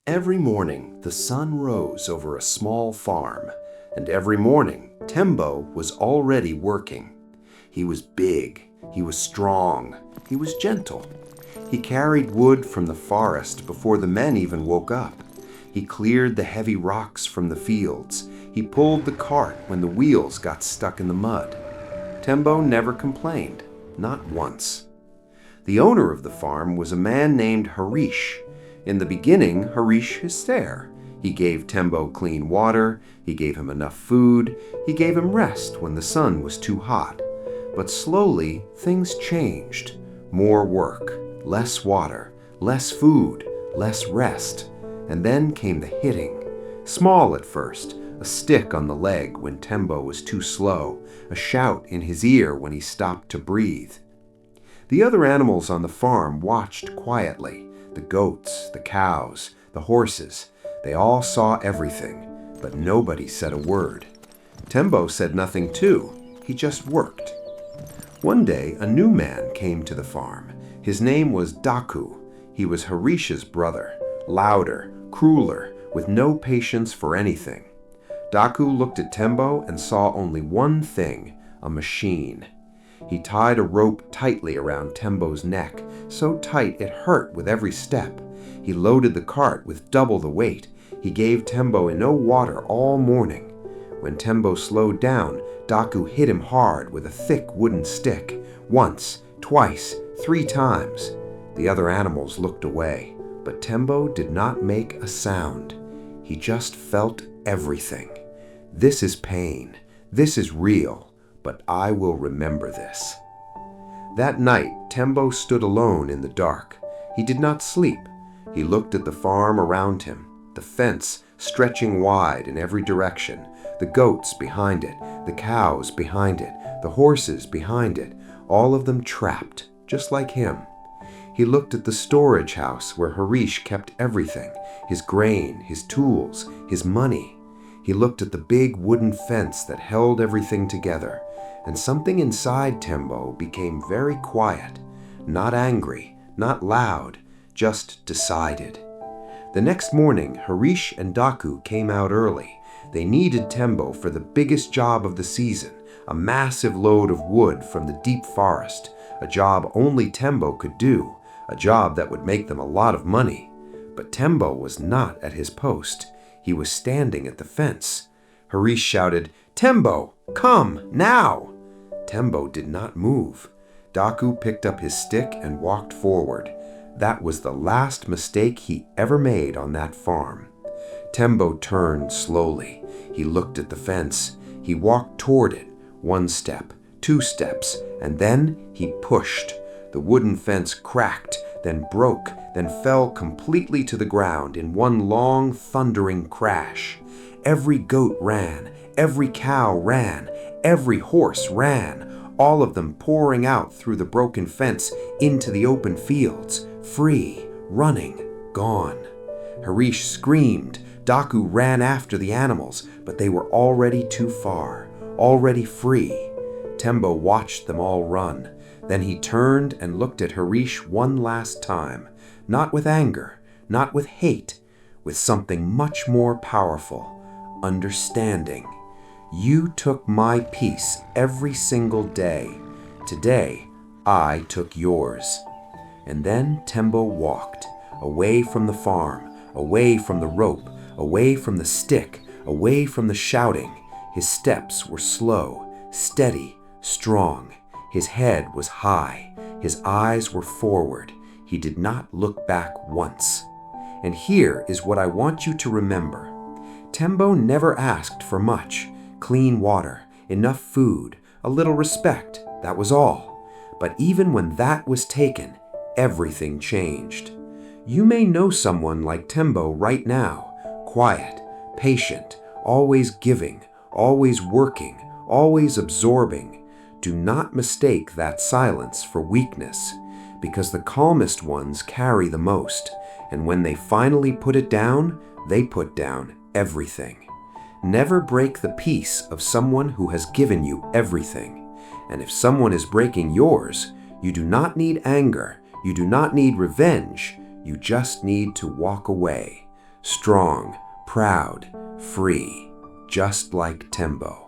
Every morning, the sun rose over a small farm, and every morning, Tembo was already working. He was big, he was strong, he was gentle. He carried wood from the forest before the men even woke up. He cleared the heavy rocks from the fields. He pulled the cart when the wheels got stuck in the mud. Tembo never complained, not once. The owner of the farm was a man named Harish. In the beginning, Harish hystere. He gave Tembo clean water, he gave him enough food, he gave him rest when the sun was too hot. But slowly, things changed. More work, less water, less food, less rest. And then came the hitting. Small at first, a stick on the leg when Tembo was too slow, a shout in his ear when he stopped to breathe. The other animals on the farm watched quietly. The goats, the cows, the horses, they all saw everything, but nobody said a word. Tembo said nothing too, he just worked. One day, a new man came to the farm. His name was Daku. He was Harish's brother, louder, crueler, with no patience for anything. Daku looked at Tembo and saw only one thing, a machine. He tied a rope tightly around Tembo's neck, so tight it hurt with every step. He loaded the cart with double the weight. He gave Tembo no water all morning. When Tembo slowed down, Daku hit him hard with a thick wooden stick, once, twice, 3 times. The other animals looked away, but Tembo did not make a sound. He just felt everything. This is pain. This is real. But I will remember this. That night, Tembo stood alone in the dark. He did not sleep. He looked at the farm around him, the fence stretching wide in every direction, the goats behind it, the cows behind it, the horses behind it, all of them trapped, just like him. He looked at the storage house where Harish kept everything, his grain, his tools, his money. He looked at the big wooden fence that held everything together, and something inside Tembo became very quiet, not angry, not loud, just decided. The next morning, Harish and Daku came out early. They needed Tembo for the biggest job of the season, a massive load of wood from the deep forest, a job only Tembo could do, a job that would make them a lot of money. But Tembo was not at his post. He was standing at the fence. Harish shouted, "Tembo, come, now!" Tembo did not move. Daku picked up his stick and walked forward. That was the last mistake he ever made on that farm. Tembo turned slowly. He looked at the fence. He walked toward it, 1 step, 2 steps, and then he pushed. The wooden fence cracked, then broke, then fell completely to the ground in one long, thundering crash. Every goat ran, every cow ran, every horse ran, all of them pouring out through the broken fence into the open fields, free, running, gone. Harish screamed. Daku ran after the animals, but they were already too far, already free. Tembo watched them all run. Then he turned and looked at Harish one last time, not with anger, not with hate, with something much more powerful, understanding. You took my peace every single day. Today, I took yours. And then Tembo walked, away from the farm, away from the rope, away from the stick, away from the shouting. His steps were slow, steady, strong. His head was high. His eyes were forward. He did not look back once. And here is what I want you to remember. Tembo never asked for much. Clean water, enough food, a little respect, that was all. But even when that was taken, everything changed. You may know someone like Tembo right now, quiet, patient, always giving, always working, always absorbing. Do not mistake that silence for weakness, because the calmest ones carry the most, and when they finally put it down, they put down everything. Never break the peace of someone who has given you everything. And if someone is breaking yours, you do not need anger, you do not need revenge, you just need to walk away. strong, proud, free, just like Tembo.